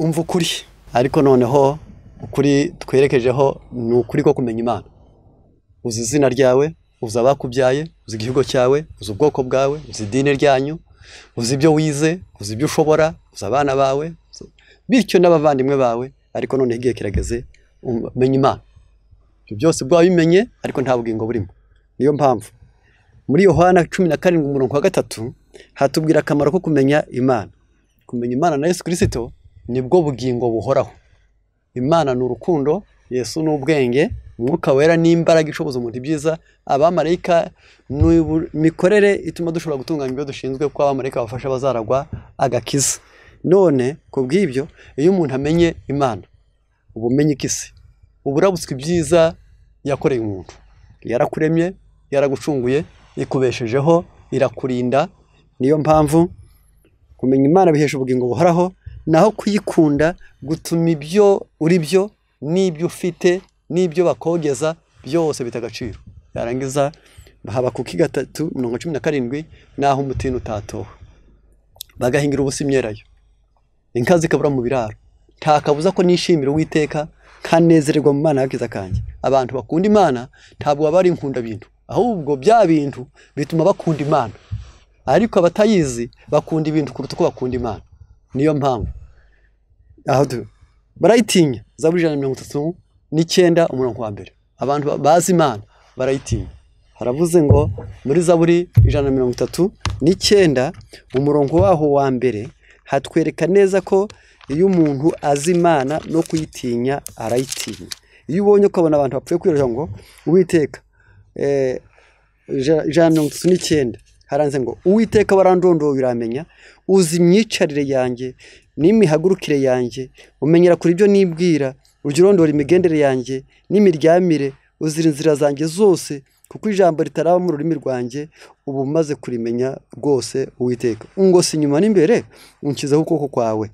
umva ukuri ariko noneho ukuri twerekejeho ni ukuri ko kumenya Imana. Uzi izina ryawe, uzi abakubyaye, uzi igihugu cyawe, uzi ubwoko bwawe, uzi idini ryanyu, uzi ibyo wize, uzi ibyo ushobora, uzi abana bawe, bityo n'abavandimwe bawe, ariko none igihe kirageze umenya Imana. Ibyo byose bwabimenye ariko nta bugingo burimo. Niyo mpamvu muri Yohana 17:3 hatubwira akamaro ko kumenya Imana. Kumenya Imana na Yesu Kristo nibwo bugingo buhoraho. Imana ni urukundo, Yesu ni ubwenge, Mwuka Wera ni imbaraga ishoboza umuntu ibyiza, abamarayika mikorere ituma dushobora gutunganya ibyo dushinzwe, ko abamarayika bafasha bazaragwa agakiza. None kubw'ibyo iyo umuntu amenye Imana, ubumenyi kisi uburabutswe ibyiza yakoreye umuntu. Yarakuremye, yaragucunguye, ikubeshejeho, irakurinda. Niyo mpamvu kumenya Imana bihesha ubugingo buhoraho, naho kuyikunda gutuma ibyo uri byo n'ibyo ufite n'ibyo bakogeza byose bitagaciro. Yarangiza Habakuki 3:17 naho umutini utatoha bagahingira ubusa imyerayo, inka zikabura mu biraro. Nta kabuza ko nishimira Uwiteka kanezererwa mu Mana yakiza kanje. Abantu bakunda Imana ntabwo baba ari inkunda bintu, ahubwo bya bintu bituma bakunda Imana. Ariko abatayizi bakunda ibintu kuruta uko bakunda Imana. Niyo mpamvu aho barayitinya. Zaburi 139:1 abantu bazi Imana barayitinya. Haravuze ngo muri Zaburi 139 umurongo waho wa mbere hatwereka neza ko iyo umuntu azi Imana no kuyitinya arayitinya. Iyo ubonye ko abantu bapfuye kwirira ngo Uwiteka 139 haranze ngo Uwiteka warandondoye biramenya, uzi imyicarire yanjye n'imihagurukire yanjye, umenyera kuri ibyo nibwira, ujirondora imigendere yanjye n'imiryamire, uzira inzira zanjye zose, kuko ijambo ritaraba mu rurimi rwanjye ubu maze kurimenya rwose. Uwiteka ungose inyuma n'imbere, unkizaho ukuboko kwawe.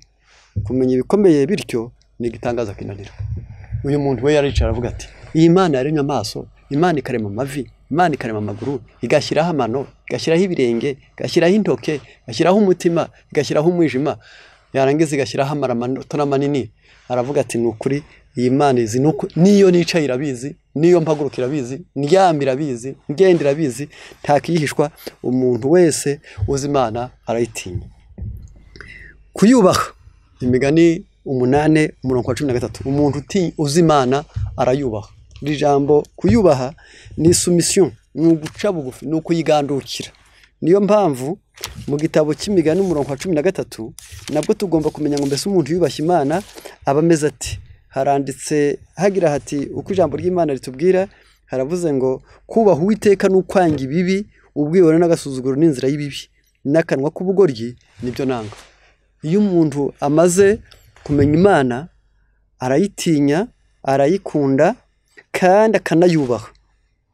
Kumenya ibikomeye bityo ni igitangaza kinanira. Uyu muntu we yaricara avuga ati iyi Imana yaremye amaso, Imana ikarema amavi, Imana ikarema amaguru, igashyiraho amano, igashyiraho ibirenge, igashyiraho intoke, igashyiraho umutima, igashyiraho umwijima, yarangiza igashyiraho amara manini. Aravuga ati ni ukuri iyi Imana izi nuko niyo nicaye irabizi, niyo mpaguruka irabizi, ndyamira irabizi, ngendera irabizi, ntakiyihishwa. Umuntu wese uzi Imana arayitinya. Kuyubaha Imigani 8:13 umuntu uzi Imana arayubaha. Iri jambo kuyubaha ni submission, ni uguca bugufi, ni ukuyigandukira. Niyo mpamvu mu gitabo cy'Imigani 13 nabwo tugomba kumenya ngo mbese umuntu yubashye Imana abameze ati. Haranditse hagira hati uko ijambo ry'Imana ritubwira, haravuze ngo kubaha Uwiteka n'ukwanga ibibi, ubwibone n'agasuzuguro n'inzira y'ibibi, n'akanwa k'ubugoryi nibyo nanga. Iyo umuntu amaze kumenya Imana arayitinya, arayikunda kandi akanayubaha.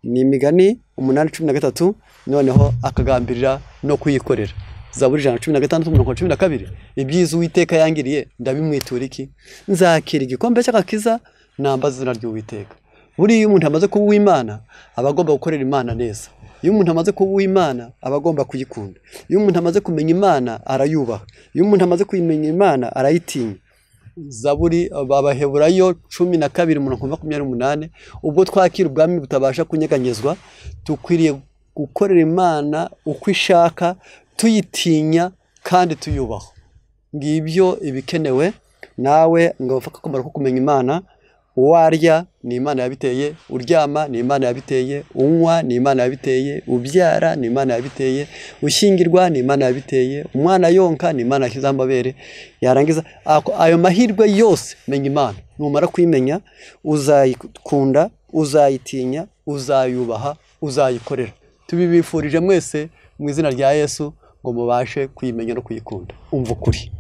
Ni Imigani 8:13 noneho akagambirira no kuyikorera. Zaburi 116:12 ibyiza Uwiteka yangiriye ndabimwitura iki? Nzakira igikombe cy'agakiza nambaza izina ry'Uwiteka. Buri umuntu amaze kuba uw'Imana abagomba gukorera Imana neza. Iyo umuntu amaze kuba uw'Imana abagomba kuyikunda. Iyo umuntu amaze kumenya Imana arayubaha. Iyo umuntu amaze kuyimenya Imana arayitinya. Zaburi Abaheburayo 12:28 ubwo twakira ubwami butabasha kunyeganyezwa, tukwiriye gukorera Imana uko ishaka, tuyitinya kandi tuyubaha. Ngibyo ibikenewe. Nawe ngafaka akamaro ko kumenya Imana. Warya ni Imana yabiteye, uryama ni Imana yabiteye, unywa ni Imana yabiteye, ubyara ni Imana yabiteye, ushyingirwa ni Imana yabiteye, umwana yonka ni Imana yashyize amabere. Yarangiza ayo mahirwe yose menya Imana. Numara kuyimenya uzayikunda, uzayitinya, uzayubaha, uzayikorera. Tubibifurije mwese mu izina rya Yesu ngo mubashe kuyimenya no kuyikunda. Umva ukuri.